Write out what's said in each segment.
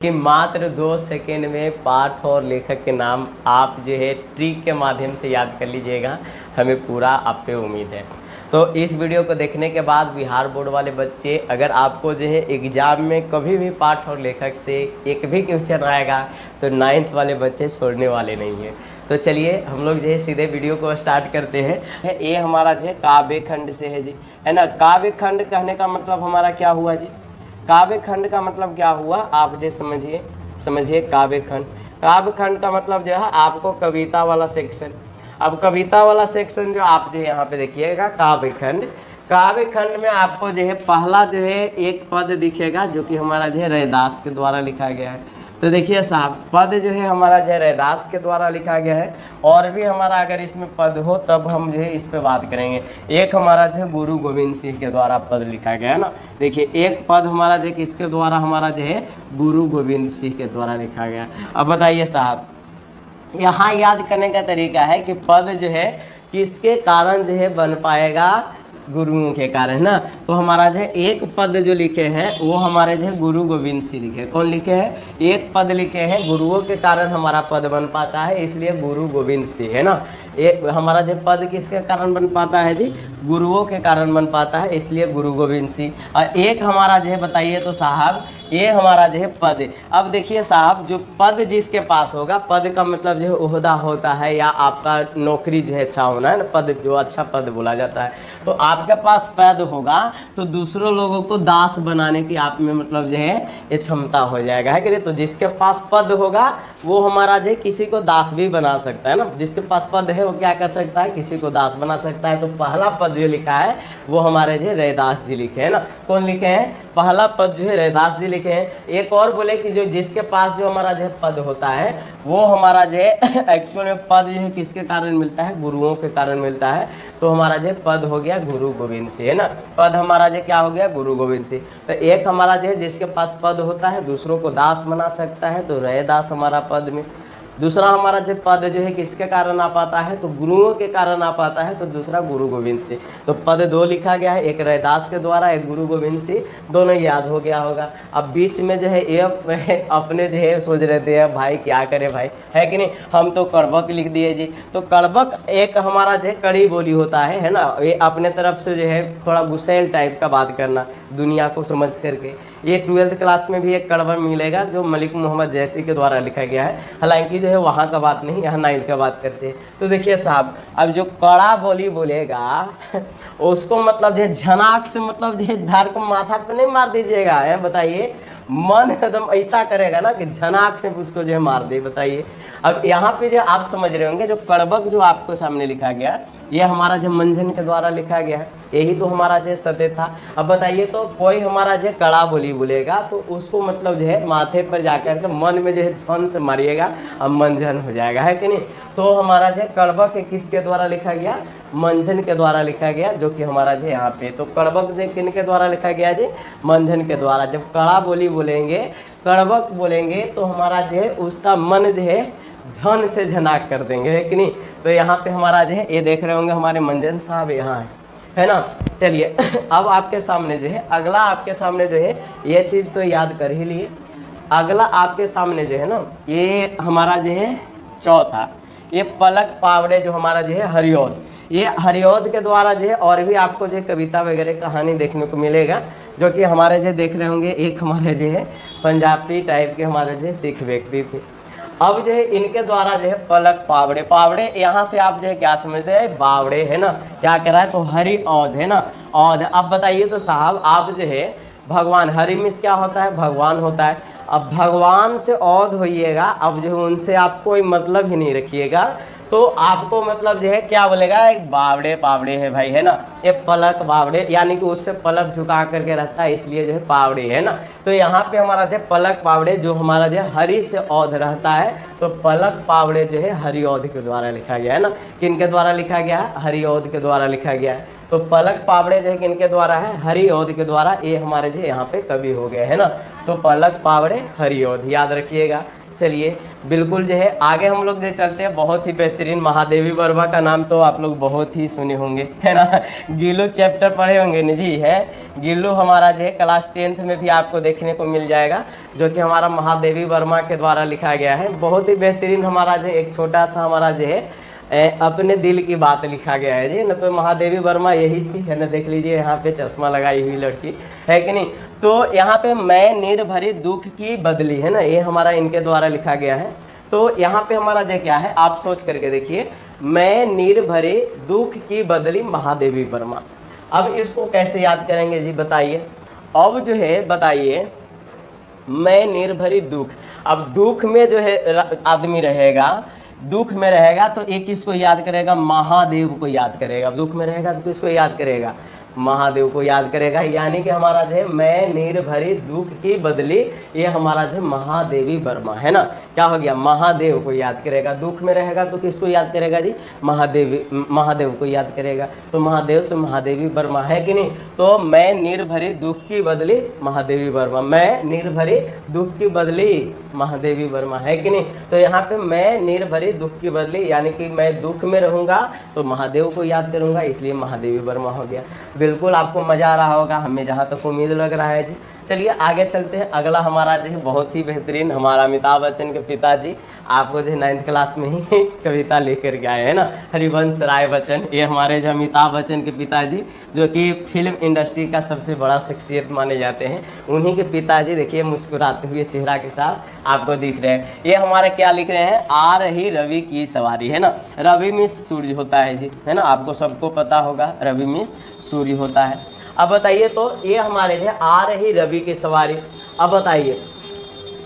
कि मात्र 2 सेकेंड में पाठ और लेखक के नाम आप जो है ट्रिक के माध्यम से याद कर लीजिएगा। हमें पूरा आप पे उम्मीद है। तो इस वीडियो को देखने के बाद बिहार बोर्ड वाले बच्चे, अगर आपको जो है एग्ज़ाम में कभी भी पाठ और लेखक से एक भी क्वेश्चन आएगा तो 9th वाले बच्चे छोड़ने वाले नहीं हैं। तो चलिए हम लोग जो है सीधे वीडियो को स्टार्ट करते हैं। ये हमारा जो है काव्य खंड से है जी, है ना। काव्य खंड कहने का मतलब हमारा क्या हुआ जी? काव्य खंड का मतलब क्या हुआ आप जो समझिए काव्य खंड। काव्य खंड का मतलब जो है आपको कविता वाला सेक्शन। अब कविता वाला सेक्शन जो आप जो यहाँ पे देखिएगा काव्य खंड। काव्य खंड में आपको जो है पहला जो है एक पद दिखेगा जो कि हमारा जो है रैदास के द्वारा लिखा गया है। तो देखिए साहब, पद जो है हमारा जो है रैदास के द्वारा लिखा गया है। और भी हमारा अगर इसमें पद हो तब हम जो है इस पे बात करेंगे। एक हमारा जो है गुरु गोविंद सिंह के द्वारा पद लिखा गया है ना। देखिए एक पद हमारा जो किसके द्वारा, हमारा जो है गुरु गोविंद सिंह के द्वारा लिखा गया। अब बताइए साहब, यहाँ याद करने का तरीका है कि पद जो है किसके कारण जो है बन पाएगा? गुरुओं के कारण ना। तो हमारा जो है एक पद जो लिखे हैं वो हमारे जो है गुरु गोविंद सिंह लिखे। कौन लिखे हैं? एक पद लिखे हैं, गुरुओं के कारण हमारा पद बन पाता है, इसलिए गुरु गोविंद सिंह, है ना। एक हमारा जो पद किसके कारण बन पाता है जी? गुरुओं के कारण बन पाता है, इसलिए गुरु गोविंद सिंह। और एक हमारा जो है बताइए तो साहब, ये हमारा जो है पद। अब देखिए साहब, जो पद जिसके पास होगा, पद का मतलब जो है ओहदा होता है या आपका नौकरी जो है अच्छा होना है ना, पद जो अच्छा पद बोला जाता है। तो आपके पास पद होगा तो दूसरों लोगों को दास बनाने की आप में मतलब जो है ये क्षमता हो जाएगा, है कि नहीं। तो जिसके पास पद होगा वो हमारा जो है किसी को दास भी बना सकता है ना। जिसके पास पद है वो क्या कर सकता है? किसी को दास बना सकता है। तो पहला पद जो लिखा है वो हमारे जो है रैदास जी लिखे हैं ना। कौन लिखे हैं? पहला पद जो है रैदास जी लिखे हैं। एक और बोले कि जो जिसके पास जो हमारा जो है पद होता है वो हमारा जो है एक्चुअल में पद जो है किसके कारण मिलता है? गुरुओं के कारण मिलता है। तो हमारा जो पद हो गया गुरु गोविंद सिंह, है ना। पद हमारा जो क्या हो गया? गुरु गोविंद सिंह। तो एक हमारा जो है जिसके पास पद होता है दूसरों को दास बना सकता है, तो रैदास हमारा पद में। दूसरा हमारा जो पद जो है किसके कारण आ पाता है? तो गुरुओं के कारण आ पाता है, तो दूसरा गुरु गोविंद सिंह। तो पद दो लिखा गया है, एक रैदास के द्वारा, एक गुरु गोविंद सिंह, दोनों याद हो गया होगा। अब बीच में जो है ये अपने जो है सोच रहे थे भाई क्या करें भाई, है कि नहीं। हम तो कड़बक लिख दिए जी। तो कड़बक एक हमारा जो है कड़ी बोली होता है ना। ये अपने तरफ से जो है थोड़ा गुस्सैल टाइप का बात करना दुनिया को समझ करके। ये 12th क्लास में भी एक कड़वा मिलेगा जो मलिक मोहम्मद जैसी के द्वारा लिखा गया है। हालांकि जो है वहाँ का बात नहीं, यहाँ 9th का बात करते हैं। तो देखिए साहब, अब जो कड़ा बोली बोलेगा उसको मतलब जो है झनाक से मतलब जो है धार को माथा पे नहीं मार दीजिएगा, है बताइए। मन एकदम ऐसा करेगा ना कि झनाक से उसको जो है मार दे। बताइए अब यहाँ पे जो आप समझ रहे होंगे, जो कड़बक जो आपको सामने लिखा गया ये हमारा जो मंझन के द्वारा लिखा गया है, यही तो हमारा जो सत्य था। अब बताइए तो कोई हमारा जो कड़ा बोली बोलेगा तो उसको मतलब जो है माथे पर जाकर के मन में जो है झन से मारिएगा और मंझन हो जाएगा, है कि नहीं। तो हमारा जो कड़बक किसके द्वारा लिखा गया? मंझन के द्वारा लिखा गया, जो कि हमारा जो यहाँ पे। तो कड़बक जो किन के द्वारा लिखा गया जी? मंझन के द्वारा। जब कड़ा बोली बोलेंगे, कड़बक बोलेंगे तो हमारा जो है उसका मन जो है झन से झनाक कर देंगे, है कि नहीं। तो यहाँ पे हमारा जो है ये देख रहे होंगे हमारे मंझन साहब यहाँ है ना। चलिए अब आपके सामने जो है अगला, आपके सामने जो है ये चीज़ तो याद कर ही लिए। अगला आपके सामने जो है ना, ये हमारा जो है चौथा, ये पलक पावड़े जो हमारा जो है हरिऔध। ये हरिऔध के द्वारा जो है और भी आपको जो है कविता वगैरह कहानी देखने को मिलेगा, जो कि हमारे जो देख रहे होंगे एक हमारे जो है पंजाबी टाइप के हमारे जो है सिख व्यक्ति थे। अब जो है इनके द्वारा जो है पलक पावड़े, पावड़े यहाँ से आप जो है क्या समझते हैं? बावड़े, है ना। क्या कह रहा है? तो हरिऔध, है ना, औध। अब बताइए तो साहब, आप जो है भगवान, हरि मीन्स क्या होता है? भगवान होता है। अब भगवान से औध होइएगा, अब जो है उनसे आप कोई मतलब ही नहीं रखिएगा, तो आपको मतलब जो है क्या बोलेगा? एक बावड़े पावड़े है भाई, है ना। ये पलक बावड़े यानी कि उससे पलक झुका करके रहता है, इसलिए जो है पावड़े, है ना। तो यहाँ पे हमारा जो पलक पावड़े जो हमारा जो हरि से औध रहता है, तो पलक पावड़े जो है हरिऔध के द्वारा लिखा गया है ना। किनके द्वारा लिखा गया है? हरिऔध के द्वारा लिखा गया है। तो पलक पावड़े जो है किनके द्वारा है? हरिऔध के द्वारा। ये हमारे जो यहाँ पे कवि हो गए, है ना। तो पलक पावड़े हरिऔध याद रखिएगा। चलिए बिल्कुल जो है आगे हम लोग जो चलते हैं, बहुत ही बेहतरीन महादेवी वर्मा का नाम तो आप लोग बहुत ही सुने होंगे, है ना। गिल्लू चैप्टर पढ़े होंगे न जी, है गिल्लू हमारा जो है क्लास 10th में भी आपको देखने को मिल जाएगा, जो कि हमारा महादेवी वर्मा के द्वारा लिखा गया है। बहुत ही बेहतरीन हमारा जो एक छोटा सा हमारा जो है अपने दिल की बात लिखा गया है जी, न तो महादेवी वर्मा यही थी, है ना। देख लीजिए यहाँ पे चश्मा लगाई हुई लड़की है कि नहीं। तो यहाँ पे मैं निर्भरी दुख की बदली, है ना, ये हमारा इनके द्वारा लिखा गया है। तो यहाँ पे हमारा जो क्या है आप सोच करके देखिए, मैं निर्भरी दुख की बदली महादेवी वर्मा। अब इसको कैसे याद करेंगे जी बताइए। अब जो है बताइए, मैं निर्भरी दुख, अब दुख में जो है आदमी रहेगा, दुख में रहेगा तो एक किसको याद करेगा, महादेव को याद करेगा। अब दुख में रहेगा तो किसको याद करेगा, महादेव को याद करेगा। यानी कि हमारा जो है मैं निर्भरी दुख की बदली, ये हमारा जो है महादेवी वर्मा, है ना। क्या हो गया, महादेव को याद करेगा। दुख में रहेगा तो किसको याद करेगा जी, महादेव को याद करेगा। तो महादेव से महादेवी वर्मा, है कि नहीं। तो मैं निर्भरी दुख की बदली महादेवी वर्मा, मैं निर्भरी दुख की बदली महादेवी वर्मा, है कि नहीं। तो यहाँ पे मैं निर्भरी दुख की बदली, यानी कि मैं दुख में रहूँगा तो महादेव को याद करूँगा, इसलिए महादेवी वर्मा हो गया। बिल्कुल आपको मज़ा आ रहा होगा, हमें जहाँ तक उम्मीद लग रहा है जी। चलिए आगे चलते हैं। अगला हमारा जो है बहुत ही बेहतरीन, हमारा अमिताभ बच्चन के पिताजी आपको जो है 9th क्लास में ही कविता लेकर के आए हैं ना, हरिवंश राय बच्चन। ये हमारे जो अमिताभ बच्चन के पिताजी, जो कि फिल्म इंडस्ट्री का सबसे बड़ा शख्सियत माने जाते हैं, उन्हीं के पिताजी देखिए मुस्कुराते हुए चेहरा के साथ आपको दिख रहे हैं। ये हमारे क्या लिख रहे हैं, आ रही रवि की सवारी, है ना। रवि मीन्स सूर्य होता है जी, है ना, आपको सबको पता होगा रवि मीन्स सूर्य होता है। अब बताइए, तो ये हमारे जो आ रही रवि की सवारी। अब बताइए,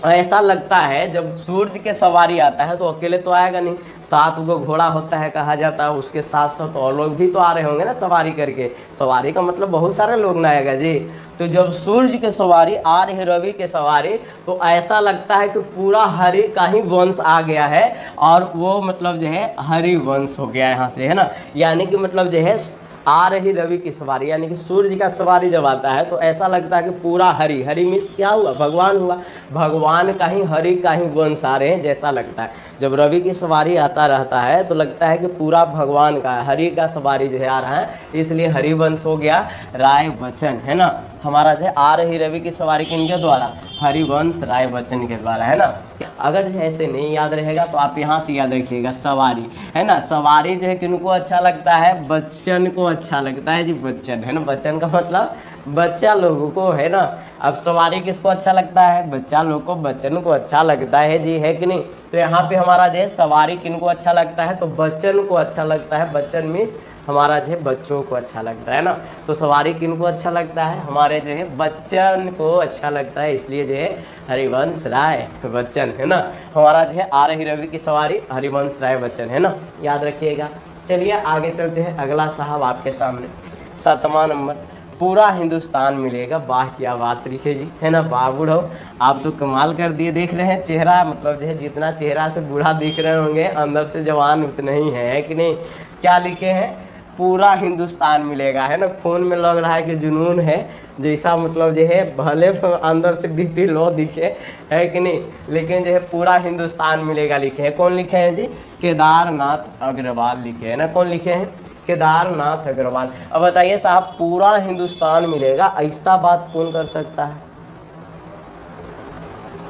ऐसा लगता है जब सूर्य के सवारी आता है तो अकेले तो आएगा नहीं, 7 गो घोड़ा होता है कहा जाता है, उसके साथ साथ और लोग भी तो आ रहे होंगे ना सवारी करके। सवारी का मतलब बहुत सारे लोग ना आएगा जी। तो जब सूर्य के सवारी आ रही रवि के सवारी, तो ऐसा लगता है कि पूरा हरि का ही वंश आ गया है, और वो मतलब जो है हरि वंश हो गया यहाँ से, है ना। यानी कि मतलब जो है आ रही रवि की सवारी, यानी कि सूर्य का सवारी जब आता है तो ऐसा लगता है कि पूरा हरि मीन्स क्या हुआ, भगवान हुआ, भगवान का ही हरि का ही वंश आ रहे हैं जैसा लगता है। जब रवि की सवारी आता रहता है तो लगता है कि पूरा भगवान का हरि का सवारी जो है आ रहा है, इसलिए हरिवंश हो गया राय बच्चन, है ना। हमारा जो है आ रही रवि की सवारी किनके द्वारा, हरिवंश राय बच्चन के द्वारा, है ना। अगर ऐसे नहीं याद रहेगा तो आप यहाँ से याद रखिएगा सवारी, है ना। सवारी जो है किनको अच्छा लगता है, बच्चन को अच्छा लगता है जी, बच्चन, है ना। बच्चन का मतलब बच्चा लोगों को, है ना। अब सवारी किसको अच्छा लगता है, बच्चा लोग को, बच्चन को अच्छा लगता है जी, है कि नहीं। तो यहाँ पे हमारा जो है सवारी किनको अच्छा लगता है, तो बच्चन को अच्छा लगता है। बच्चन मीन्स हमारा जो है बच्चों को अच्छा लगता है ना। तो सवारी किनको अच्छा लगता है, हमारे जो है बच्चन को अच्छा लगता है, इसलिए जो है हरिवंश राय बच्चन, है ना। हमारा जो है आ रही रवि की सवारी हरिवंश राय बच्चन, है ना, याद रखिएगा। चलिए आगे चलते हैं। अगला साहब आपके सामने 7वां नंबर, पूरा हिंदुस्तान मिलेगा। वाह क्या बात लिखे जी, है ना। वाह बूढ़ो, आप तो कमाल कर दिए। देख रहे हैं चेहरा, मतलब जो है जितना चेहरा से बूढ़ा दिख रहे होंगे, अंदर से जवान उतना ही है कि नहीं। क्या लिखे हैं, पूरा हिंदुस्तान मिलेगा, है ना। खून में लग रहा है कि जुनून है जैसा, मतलब जो है भले अंदर से बीपी लो दिखे, है कि नहीं, लेकिन जो है पूरा हिंदुस्तान मिलेगा लिखे हैं। कौन लिखे हैं जी, केदारनाथ अग्रवाल लिखे हैं ना। कौन लिखे हैं, केदारनाथ अग्रवाल। अब बताइए साहब, पूरा हिंदुस्तान मिलेगा, ऐसा बात कौन कर सकता है।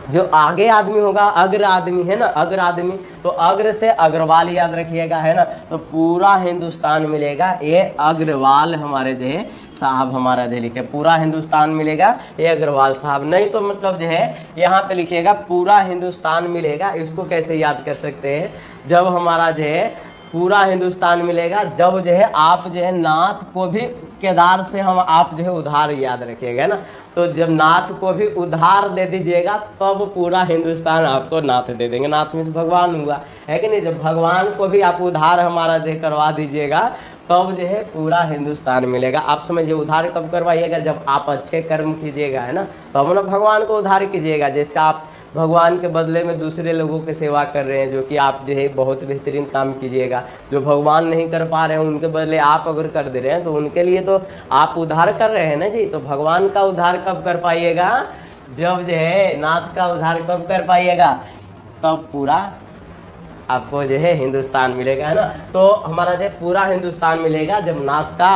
जो आगे आदमी होगा, अग्र आदमी, है ना, अग्र आदमी, तो अग्र से अग्रवाल याद रखिएगा, है ना। तो पूरा हिंदुस्तान मिलेगा, ये अग्रवाल हमारे जो है साहब हमारा जो लिखे, पूरा हिंदुस्तान मिलेगा, ये अग्रवाल साहब। नहीं तो मतलब जो है यहाँ पे लिखिएगा पूरा हिंदुस्तान मिलेगा। इसको कैसे याद कर सकते हैं, जब हमारा जो है पूरा हिंदुस्तान मिलेगा, जब जो है आप जो है नाथ को भी केदार से हम आप जो है उधार याद रखिएगा ना। तो जब नाथ को भी उधार दे दीजिएगा तब पूरा हिंदुस्तान आपको नाथ दे देंगे। नाथ में भगवान हुआ, है कि नहीं। जब भगवान को भी आप उधार हमारा जो है करवा दीजिएगा तब जो है पूरा हिंदुस्तान मिलेगा। आप समझिए, उधार कब करवाइएगा, जब आप अच्छे कर्म कीजिएगा, है ना, तब ना भगवान को उधार कीजिएगा। जैसे आप भगवान के बदले में दूसरे लोगों की सेवा कर रहे हैं, जो कि आप जो है बहुत बेहतरीन काम कीजिएगा। जो भगवान नहीं कर पा रहे हैं उनके बदले आप अगर कर दे रहे हैं तो उनके लिए तो आप उद्धार कर रहे हैं ना जी। तो भगवान का उद्धार कब कर पाइएगा, जब जो है नाथ का उद्धार कब कर पाइएगा, तब पूरा आपको जो है हिंदुस्तान मिलेगा, है ना। तो हमारा जो है पूरा हिंदुस्तान मिलेगा जब नाथ का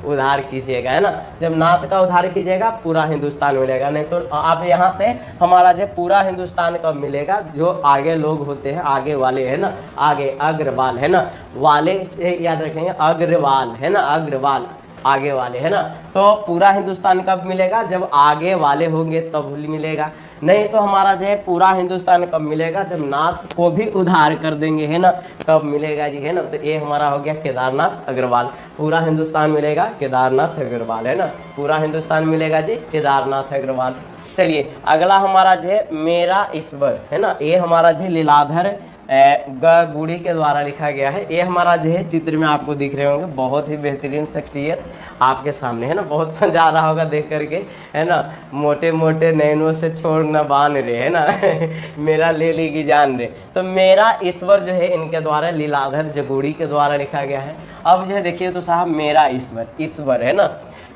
उद्धार कीजिएगा, है ना। जब नाथ का उद्धार कीजिएगा पूरा हिंदुस्तान मिलेगा। नहीं तो आप यहाँ से हमारा जो पूरा हिंदुस्तान कब मिलेगा, जो आगे लोग होते हैं, आगे वाले, है ना, आगे अग्रवाल, है ना, वाले से याद रखेंगे, अग्रवाल, है ना, अग्रवाल आगे वाले, है ना। तो पूरा हिंदुस्तान कब मिलेगा, जब आगे वाले होंगे तब मिलेगा। नहीं तो हमारा जो है पूरा हिंदुस्तान कब मिलेगा, जब नाथ को भी उद्धार कर देंगे, है ना, कब मिलेगा जी, है ना। तो ये हमारा हो गया केदारनाथ अग्रवाल। पूरा हिंदुस्तान मिलेगा केदारनाथ अग्रवाल, है ना, पूरा हिंदुस्तान मिलेगा जी केदारनाथ अग्रवाल। चलिए अगला हमारा जो है मेरा ईश्वर, है ना, ये हमारा जो लीलाधर गुड़ी के द्वारा लिखा गया है। ये हमारा जो है चित्र में आपको दिख रहे होंगे, बहुत ही बेहतरीन शख्सियत आपके सामने, है ना। बहुत मजा आ रहा होगा देख करके, है ना। मोटे मोटे नैनों से छोड़ न बान रे, है ना मेरा ले लेगी जान रे। तो मेरा ईश्वर जो है इनके द्वारा लीलाधर जगुड़ी के द्वारा लिखा गया है। अब जो है देखिए तो साहब मेरा ईश्वर, ईश्वर, है ना,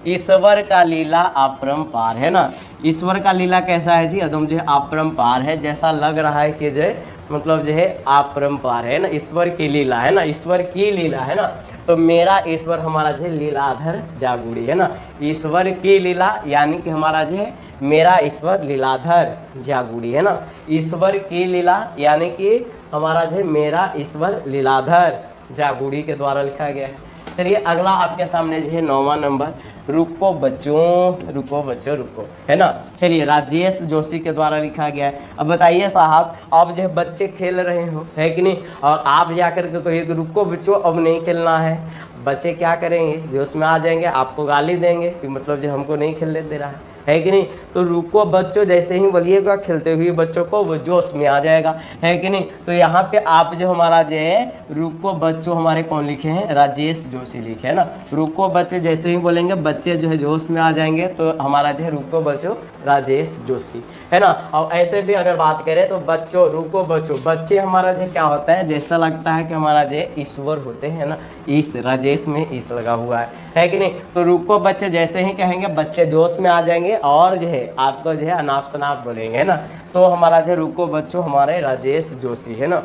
ईश्वर का लीला अपरंपार, है ना। ईश्वर का लीला कैसा है जी, एकदम जो है अपरंपार है, जैसा लग रहा है कि जो है मतलब जो है अपरंपार है ना, ईश्वर की लीला, है ना, ईश्वर की लीला, है ना। तो मेरा ईश्वर हमारा जो है लीलाधर जागुड़ी, है ना, ईश्वर की लीला यानी कि हमारा जो है मेरा ईश्वर लीलाधर जागुड़ी, है ना, ईश्वर की लीला यानी कि हमारा जो है मेरा ईश्वर लीलाधर जागुड़ी के द्वारा लिखा गया है। चलिए अगला आपके सामने जो है 9वां नंबर, रुको बच्चों, रुको बच्चों रुको, है ना। चलिए राजेश जोशी के द्वारा लिखा गया है। अब बताइए साहब, अब जो है बच्चे खेल रहे हो, है कि नहीं, और आप जाकर के कहिए कि रुको बच्चों अब नहीं खेलना है, बच्चे क्या करेंगे, जोश में आ जाएंगे, आपको गाली देंगे कि मतलब जो हमको नहीं खेलने दे रहा है कि नहीं। तो रुको बच्चों जैसे ही बोलिएगा खेलते हुए बच्चों को, वो जोश में आ जाएगा, है कि नहीं। तो यहाँ पे आप जो हमारा जो है रुको बच्चों हमारे कौन लिखे हैं, राजेश जोशी लिखे, है ना। रुको बच्चे जैसे ही बोलेंगे बच्चे जो है जोश में आ जाएंगे, तो हमारा जो है रुको बच्चों राजेश जोशी, है ना। और ऐसे भी अगर बात करें तो बच्चों रुको बच्चों, बच्चे हमारा जो क्या होता है, जैसा लगता है कि हमारा जो ईश्वर होते हैं ना, ईश, राजेश में ईश लगा हुआ है कि नहीं। तो रुको बच्चे जैसे ही कहेंगे बच्चे जोश में आ जाएंगे और जो है आपको जो है अनाप शनाप बोलेंगे, है ना। तो हमारा जो रुको बच्चों हमारे राजेश जोशी, है ना,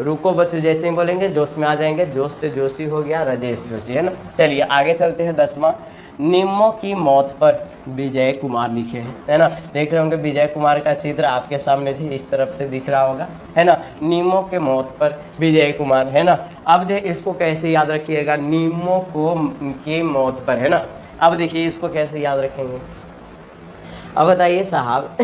रुको बच्चे जैसे ही बोलेंगे जोश में आ जाएंगे, जोश से जोशी हो गया राजेश जोशी, है ना। चलिए आगे चलते हैं 10वां, निम्मों की मौत पर विजय कुमार लिखे हैं, है ना। देख रहे होंगे विजय कुमार का चित्र आपके सामने से इस तरफ से दिख रहा होगा, है ना। निम्मों के मौत पर विजय कुमार, है ना। अब जो इसको कैसे याद रखिएगा, निम्मों को की मौत पर, है ना। अब देखिए इसको कैसे याद रखेंगे, अब बताइए साहब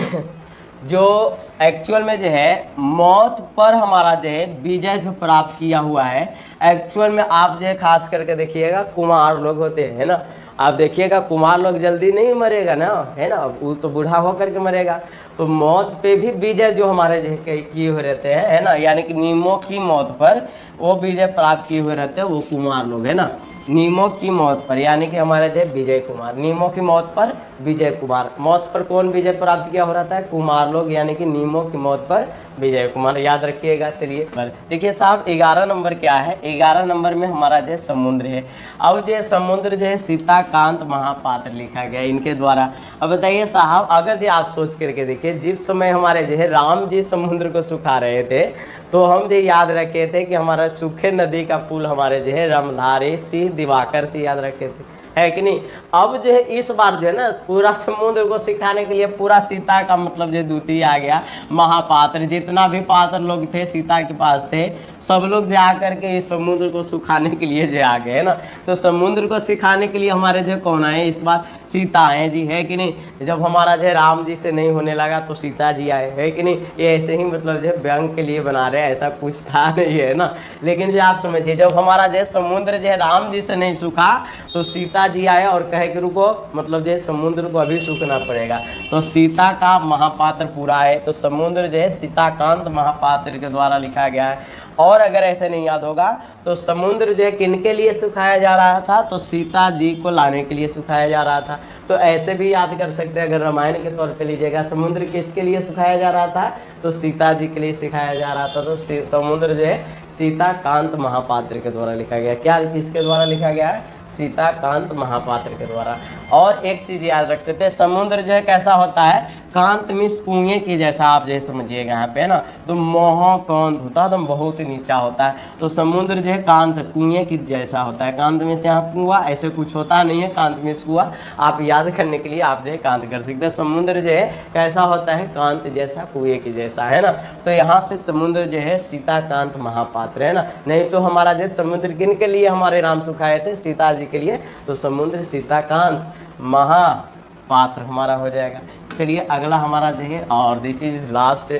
जो एक्चुअल में जो है मौत पर हमारा जो है विजय जो प्राप्त किया हुआ है, एक्चुअल में आप जो है खास करके देखिएगा कुमार लोग होते हैं, है ना। आप देखिएगा कुमार लोग जल्दी नहीं मरेगा ना, है ना, वो तो बूढ़ा होकर के मरेगा। तो मौत पे भी विजय जो हमारे जो किए हुए रहते हैं, है ना, यानी कि निम्मों की मौत पर वो विजय प्राप्त किए हुए रहते हैं वो कुमार लोग, है ना। निम्मों की मौत पर यानी कि हमारे जो विजय कुमार, निम्मों की मौत पर विजय कुमार, मौत पर कौन विजय प्राप्त किया हो रहता है, कुमार लोग, यानी कि निम्मों की मौत पर विजय कुमार, याद रखिएगा। चलिए देखिए साहब 11 नंबर क्या है, 11 नंबर में हमारा जो समुद्र है। अब जो समुद्र जो है सीताकांत महापात्र लिखा गया इनके द्वारा। अब बताइए साहब, अगर जो आप सोच करके देखिए, जिस समय हमारे जो है राम जी समुद्र को सुखा रहे थे, तो हम जो याद रखे थे कि हमारा सूखे नदी का पुल हमारे जो है रामधारी सिंह दिवाकर से याद रखे थे, है कि नहीं। अब जो है इस बार जो है ना पूरा समुद्र को सिखाने के लिए पूरा सीता का मतलब जो दूती आ गया, महापात्र, जितना भी पात्र लोग थे सीता के पास थे, सब लोग जा करके इस समुद्र को सुखाने के लिए जो आ गए, है ना। तो समुद्र को सिखाने के लिए हमारे जो कौन आए इस बार, सीता आए जी, है कि नहीं। जब हमारा जो राम जी से नहीं होने लगा तो सीता जी आए, है कि नहीं। ये ऐसे ही मतलब जो व्यंग के लिए बना रहे हैं, ऐसा कुछ था नहीं, है ना। लेकिन जो आप समझिए जब हमारा जो समुद्र जो राम जी से नहीं सूखा तो सीता जी आए और कहे कि रुको, मतलब जो समुद्र को अभी सूखना पड़ेगा। तो सीता का महापात्र पूरा है, तो समुद्र जो है सीताकांत महापात्र के द्वारा लिखा गया है। और अगर ऐसे नहीं याद होगा तो समुद्र जो है किनके लिए सुखाया जा रहा था, तो सीता जी को लाने के लिए सुखाया जा रहा था। तो ऐसे भी याद कर सकते हैं, अगर रामायण के तौर पे लीजिएगा, समुद्र किसके लिए सुखाया जा रहा था, तो सीता जी के लिए सिखाया जा रहा था। तो समुद्र जो है सीताकांत महापात्र के द्वारा लिखा गया। क्या किसके द्वारा लिखा गया है, सीताकांत महापात्र के द्वारा। और एक चीज़ याद रख सकते हैं, समुद्र जो है कैसा होता है, कांत मीन्स कुएं के जैसा, आप जो है समझिएगा यहाँ पे है ना। तो महाकांत होता है तो बहुत ही नीचा होता है, तो समुद्र जो है कांत कुएं की जैसा होता है। कांत मीन्स यहाँ कुआं, ऐसे कुछ होता नहीं है, कांत मीन्स कुआं। आप याद करने के लिए आप जो है कांत कर सकते हैं। समुद्र जो है कैसा होता है, कांत जैसा, कुएं के जैसा है ना। तो यहाँ से समुद्र जो है सीताकांत महापात्र है ना। नहीं तो हमारा जो समुद्र किन के लिए हमारे राम सुखाए थे, सीता जी के लिए, तो समुद्र सीताकांत महापात्र हमारा हो जाएगा। चलिए अगला हमारा जो है, और दिस इज लास्ट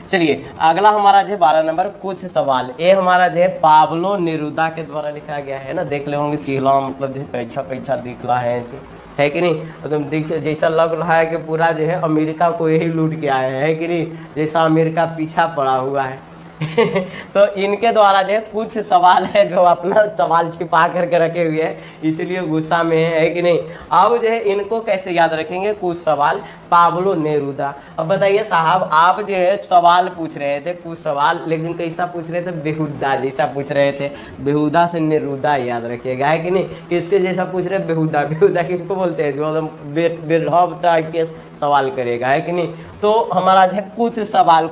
चलिए अगला हमारा जो है 12 नंबर, कुछ सवाल। ये हमारा जो है पाब्लो नेरुदा के द्वारा लिखा गया है ना। देख ले होंगे चेहरा, मतलब जो कैसा कैसा दिख रहा है कि नहीं। एकदम दिख जैसा लग रहा है कि पूरा जो है अमेरिका को यही लूट के आए हैं, कि नहीं, जैसा अमेरिका पीछा पड़ा हुआ है। तो इनके द्वारा जो है कुछ सवाल है जो अपना सवाल छिपा करके रखे हुए हैं, इसलिए गुस्सा में है कि नहीं। अब जो है इनको कैसे याद रखेंगे, कुछ सवाल पाब्लो नेरुदा। अब बताइए साहब, आप जो है सवाल पूछ रहे थे कुछ सवाल, लेकिन कैसा पूछ रहे थे, बेहुदा जैसा पूछ रहे थे। बेहुदा से नेरुदा याद रखिएगा, है कि नहीं। किसके जैसा पूछ रहे, बेहुदा। बेहुदा किसको बोलते हैं, जो एकदम बेढब टाइप के सवाल करेगा, है कि नहीं। तो हमारा जो है कुछ सवाल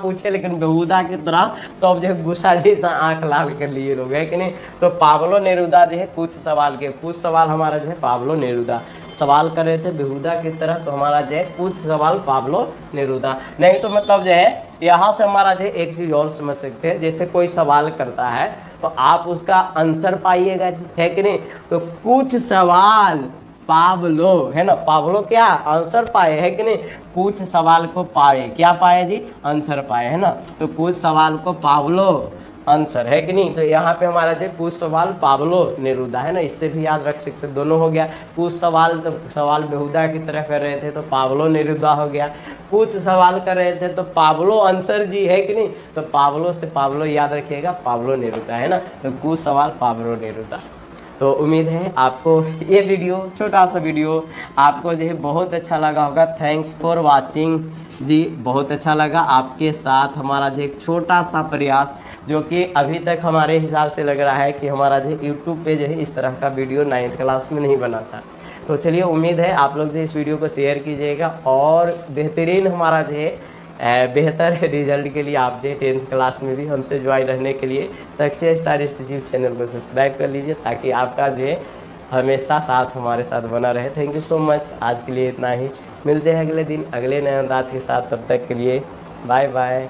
पूछे लेकिन बेहुदा की तरह, तो अब जो है गुस्सा जैसा आंख लाल कर लिए लोग, है कि नहीं। तो पाब्लो नेरुदा जो है कुछ सवाल हमारा जो है पाब्लो नेरुदा सवाल कर रहे थे बेहुदा की तरह, तो हमारा जो है कुछ सवाल पाब्लो नेरुदा। नहीं तो मतलब जो है यहाँ से हमारा जो है एक चीज़ और समझ सकते हैं, जैसे कोई सवाल करता है तो आप उसका आंसर पाइएगा जी, है कि नहीं। तो कुछ सवाल पाब्लो है ना, पाब्लो क्या आंसर पाए, है कि नहीं। कुछ सवाल को पाए, क्या पाए जी, आंसर पाए, है ना। तो कुछ सवाल को पाब्लो आंसर, है कि नहीं। तो यहाँ पे हमारा जो कुछ सवाल पाब्लो नेरुदा है ना, इससे भी याद रख सकते, दोनों हो गया। कुछ सवाल तो सवाल बेहुदा की तरह कर रहे थे तो पाब्लो नेरुदा हो गया। कुछ सवाल कर रहे थे तो पाब्लो आंसर जी, है कि नहीं। तो पाब्लो से पाब्लो याद रखिएगा, पाब्लो नेरुदा है ना। तो कुछ सवाल पाब्लो नेरुदा। तो उम्मीद है आपको ये वीडियो, छोटा सा वीडियो, आपको जो है बहुत अच्छा लगा होगा। थैंक्स फॉर वाचिंग जी, बहुत अच्छा लगा आपके साथ हमारा जो एक छोटा सा प्रयास, जो कि अभी तक हमारे हिसाब से लग रहा है कि हमारा जो यूट्यूब पे जो है इस तरह का वीडियो 9th क्लास में नहीं बना था। तो चलिए उम्मीद है आप लोग जो इस वीडियो को शेयर कीजिएगा, और बेहतरीन हमारा जो है बेहतर रिजल्ट के लिए आप जो 10th क्लास में भी हमसे ज्वाइन रहने के लिए सक्सेस स्टार यूट्यूब चैनल को सब्सक्राइब कर लीजिए, ताकि आपका जो है हमेशा साथ हमारे साथ बना रहे। थैंक यू सो मच, आज के लिए इतना ही। मिलते हैं अगले दिन अगले नए अंदाज के साथ, तब तक के लिए बाय बाय।